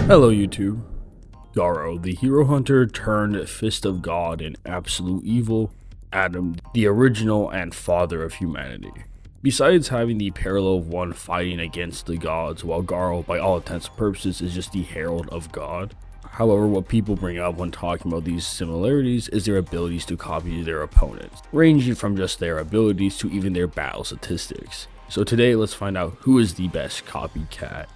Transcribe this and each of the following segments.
Hello YouTube. Garou, the hero hunter turned fist of God and absolute evil, Adam, the original and father of humanity. Besides having the parallel of one fighting against the gods, while Garou, by all intents and purposes, is just the herald of God. However, what people bring up when talking about these similarities is their abilities to copy their opponents, ranging from just their abilities to even their battle statistics. So today, let's find out who is the best copycat.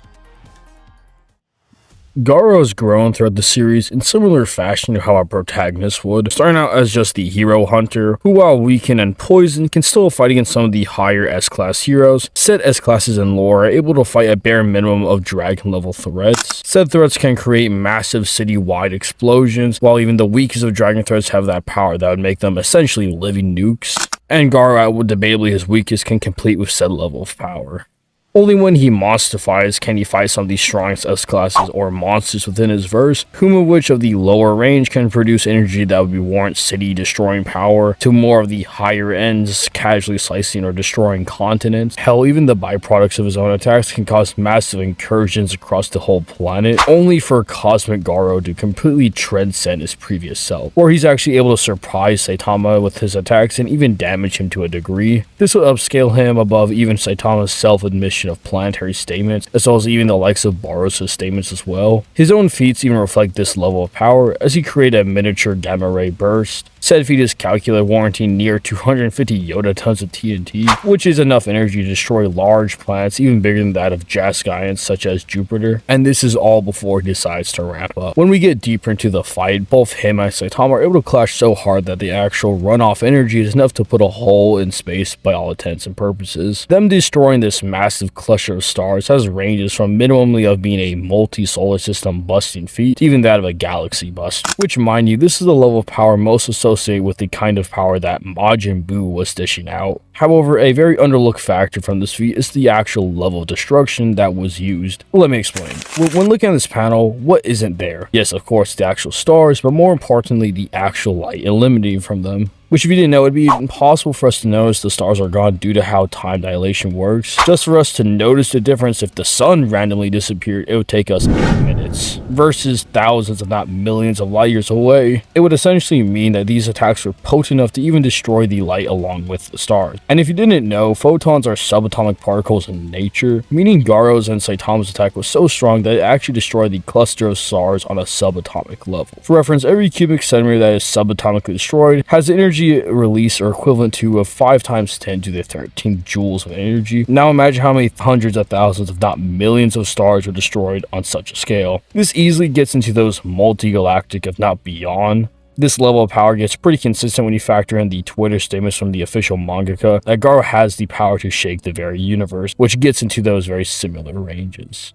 Garou has grown throughout the series in similar fashion to how our protagonist would, starting out as just the hero hunter, who while weakened and poisoned can still fight against some of the higher S-class heroes. Said S-classes in lore are able to fight a bare minimum of dragon level threats. Said threats can create massive city-wide explosions, while even the weakest of dragon threats have that power that would make them essentially living nukes. And Garou, debatably his weakest, can complete with said level of power. Only when he monstifies can he fight some of the strongest S-classes or monsters within his verse, whom of which of the lower range can produce energy that would warrant city-destroying power, to more of the higher ends casually slicing or destroying continents. Hell, even the byproducts of his own attacks can cause massive incursions across the whole planet, only for Cosmic Garou to completely transcend his previous self, where he's actually able to surprise Saitama with his attacks and even damage him to a degree. This will upscale him above even Saitama's self-admission of planetary statements, as well as even the likes of Boros' statements as well. His own feats even reflect this level of power, as he created a miniature gamma ray burst. Said feat is calculated warranting near 250 Yoda tons of TNT, which is enough energy to destroy large planets even bigger than that of Jaskians such as Jupiter, and this is all before he decides to ramp up. When we get deeper into the fight, both him and Saitama are able to clash so hard that the actual runoff energy is enough to put a hole in space by all intents and purposes. Them destroying this massive cluster of stars has ranges from minimally of being a multi-solar system busting feat to even that of a galaxy bust, which mind you, this is the level of power most associated with the kind of power that Majin Buu was dishing out. However, a very underlooked factor from this feat is the actual level of destruction that was used. Well, let me explain. When looking at this panel, what isn't there? Yes, of course, the actual stars, but more importantly, the actual light eliminating from them. Which, if you didn't know, it'd be impossible for us to notice the stars are gone due to how time dilation works. Just for us to notice the difference, if the sun randomly disappeared, it would take us 8 minutes, versus thousands if not millions of light years away. It would essentially mean that these attacks were potent enough to even destroy the light along with the stars. And if you didn't know, photons are subatomic particles in nature, meaning Garou's and Saitama's attack was so strong that it actually destroyed the cluster of stars on a subatomic level. For reference, every cubic centimeter that is subatomically destroyed has the energy release or equivalent to of 5 times 10 to the 13th joules of energy. Now imagine how many hundreds of thousands if not millions of stars were destroyed on such a scale. This easily gets into those multi-galactic if not beyond. This level of power gets pretty consistent when you factor in the Twitter statements from the official mangaka that Garou has the power to shake the very universe, which gets into those very similar ranges.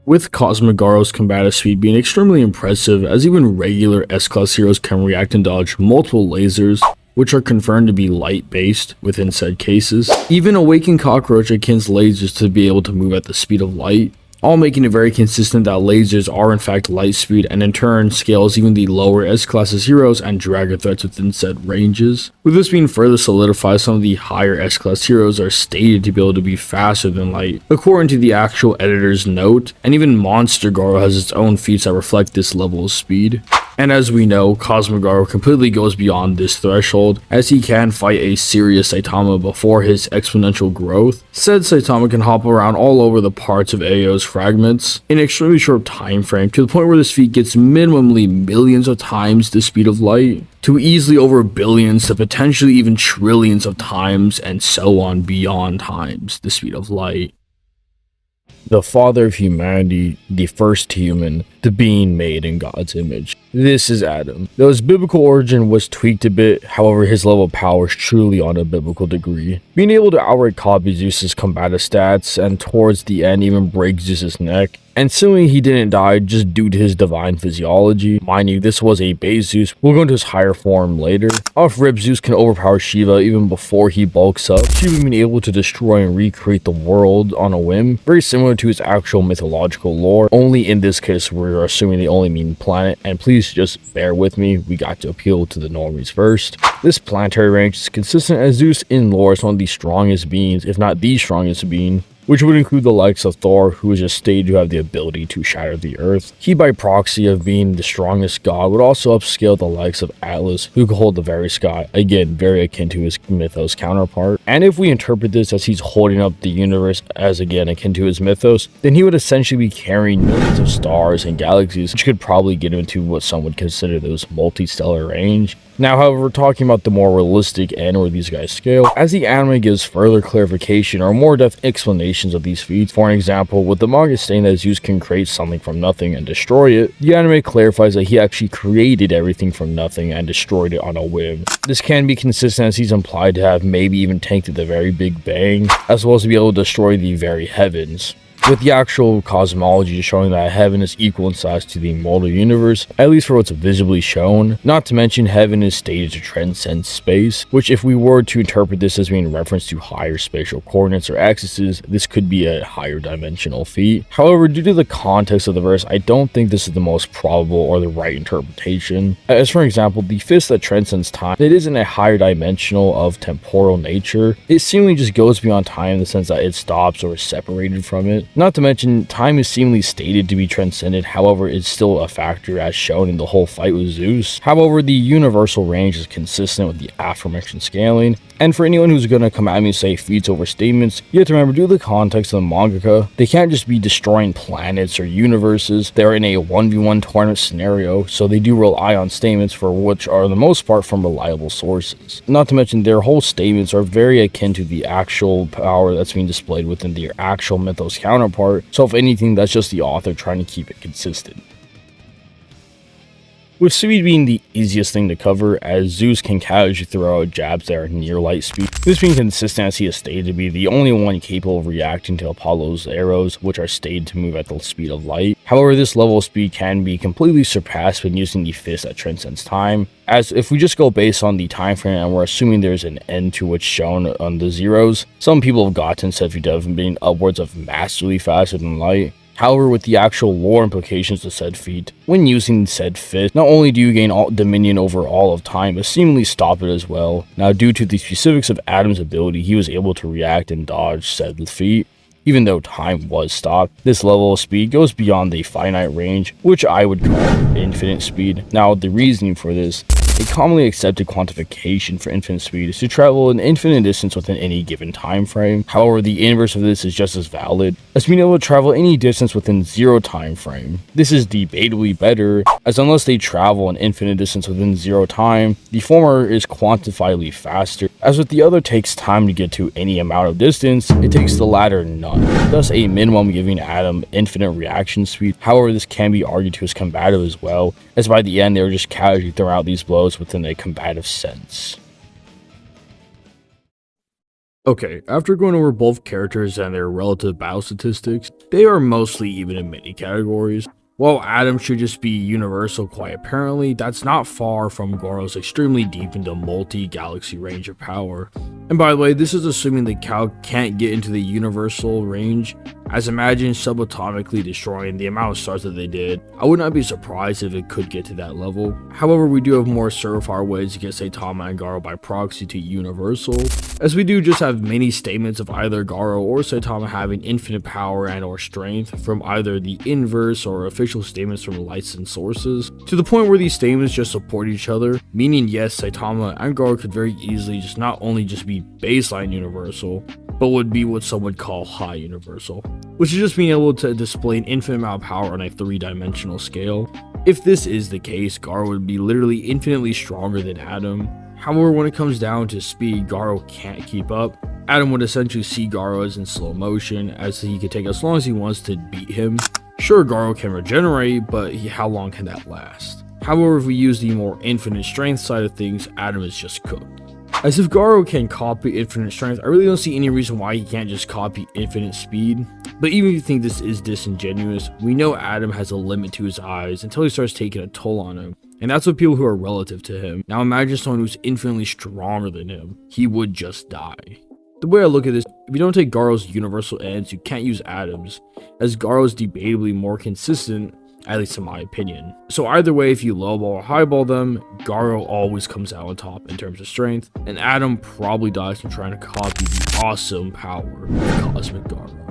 With Cosmic Garou's combative speed being extremely impressive, as even regular S-Class heroes can react and dodge multiple lasers, which are confirmed to be light-based within said cases. Even Awakened Cockroach akins lasers to be able to move at the speed of light, all making it very consistent that lasers are in fact light speed, and in turn scales even the lower S-Classes heroes and dragon threats within said ranges. With this being further solidified, some of the higher S-Class heroes are stated to be able to be faster than light, according to the actual editor's note, and even Monster Garou has its own feats that reflect this level of speed. And as we know, Cosmic Garou completely goes beyond this threshold, as he can fight a serious Saitama before his exponential growth. Said Saitama can hop around all over the parts of Ao's fragments in an extremely short time frame, to the point where this feat gets minimally millions of times the speed of light, to easily over billions to potentially even trillions of times, and so on beyond times the speed of light. The father of humanity, the first human, the being made in God's image. This is Adam. Though his biblical origin was tweaked a bit, however his level of power is truly on a biblical degree. Being able to outright copy Zeus's combative stats, and towards the end even break Zeus's neck, and assuming he didn't die just due to his divine physiology. Mind you, this was a base Zeus. We'll go into his higher form later. Off-rip, Zeus can overpower Shiva even before he bulks up, Shiva being able to destroy and recreate the world on a whim, very similar to his actual mythological lore, only in this case we're assuming they only mean planet, and please just bear with me, we got to appeal to the normies first. This planetary range is consistent, as Zeus in lore is one of the strongest beings, if not the strongest being, which would include the likes of Thor, who is just stated to have the ability to shatter the earth. He, by proxy of being the strongest god, would also upscale the likes of Atlas, who could hold the very sky, again very akin to his mythos counterpart. And if we interpret this as he's holding up the universe as again akin to his mythos, then he would essentially be carrying millions of stars and galaxies, which could probably get into what some would consider those multi-stellar range. Now, however, we're talking about the more realistic end where these guys scale, as the anime gives further clarification or more depth explanations of these feats. For an example, with the manga stating that Zeus can create something from nothing and destroy it, the anime clarifies that he actually created everything from nothing and destroyed it on a whim. This can be consistent as he's implied to have maybe even tanked the very Big Bang, as well as to be able to destroy the very heavens, with the actual cosmology showing that heaven is equal in size to the mortal universe, at least for what's visibly shown. Not to mention, heaven is stated to transcend space, which if we were to interpret this as being reference to higher spatial coordinates or axes, this could be a higher dimensional feat. However, due to the context of the verse, I don't think this is the most probable or the right interpretation. As for example, the fist that transcends time, it isn't a higher dimensional of temporal nature. It seemingly just goes beyond time in the sense that it stops or is separated from it. Not to mention, time is seemingly stated to be transcended, however, it's still a factor as shown in the whole fight with Zeus. However, the universal range is consistent with the aforementioned scaling, and for anyone who's gonna come at me and say feats over statements, you have to remember, due to the context of the mangaka, they can't just be destroying planets or universes. They're in a 1v1 tournament scenario, so they do rely on statements for which are the most part from reliable sources. Not to mention, their whole statements are very akin to the actual power that's being displayed within their actual mythos counterpart, so if anything, that's just the author trying to keep it consistent. With speed being the easiest thing to cover, as Zeus can casually throw out jabs that are near light speed, this being consistent as he is stated to be the only one capable of reacting to Apollo's arrows, which are stated to move at the speed of light. However, this level of speed can be completely surpassed when using the fist that transcends time, as if we just go based on the time frame and we're assuming there's an end to what's shown on the zeros, some people have gotten said feat of being upwards of massively faster than light. However, with the actual lore implications to said feat, when using said fist, not only do you gain dominion over all of time, but seemingly stop it as well. Now, due to the specifics of Adam's ability, he was able to react and dodge said feat. Even though time was stopped, this level of speed goes beyond the finite range, which I would call infinite speed. Now, the reasoning for this, a commonly accepted quantification for infinite speed is to travel an infinite distance within any given time frame. However, the inverse of this is just as valid, as being able to travel any distance within zero time frame. This is debatably better, as unless they travel an infinite distance within zero time, the former is quantifiably faster, as with the other takes time to get to any amount of distance, it takes the latter none, thus a minimum giving Adam infinite reaction speed. However, this can be argued to his combative as well, as by the end they were just casually throwing out these blows within a combative sense. Okay, after going over both characters and their relative battle statistics, they are mostly even in many categories. While Adam should just be universal quite apparently, that's not far from Garou's extremely deep into multi-galaxy range of power. And by the way, this is assuming that Cal can't get into the universal range, as imagine subatomically destroying the amount of stars that they did. I would not be surprised if it could get to that level. However, we do have more surefire ways to get Saitama and Garou by proxy to universal, as we do just have many statements of either Garou or Saitama having infinite power and or strength from either the inverse or official statements from licensed sources, to the point where these statements just support each other, meaning yes, Saitama and Garou could very easily just not only just be baseline universal, but would be what some would call high universal, which is just being able to display an infinite amount of power on a 3-dimensional scale. If this is the case, Garou would be literally infinitely stronger than Adam. However, when it comes down to speed, Garou can't keep up. Adam would essentially see Garou as in slow motion, as he could take as long as he wants to beat him. Sure, Garou can regenerate, but how long can that last? However, if we use the more infinite strength side of things, Adam is just cooked. As if Garou can copy infinite strength, I really don't see any reason why he can't just copy infinite speed. But even if you think this is disingenuous, we know Adam has a limit to his eyes until he starts taking a toll on him. And that's with people who are relative to him. Now imagine someone who's infinitely stronger than him. He would just die. The way I look at this, if you don't take Garou's universal ends, you can't use Adam's, as Garou is debatably more consistent, at least in my opinion. So either way, if you lowball or highball them, Garou always comes out on top in terms of strength, and Adam probably dies from trying to copy the awesome power of Cosmic Garou.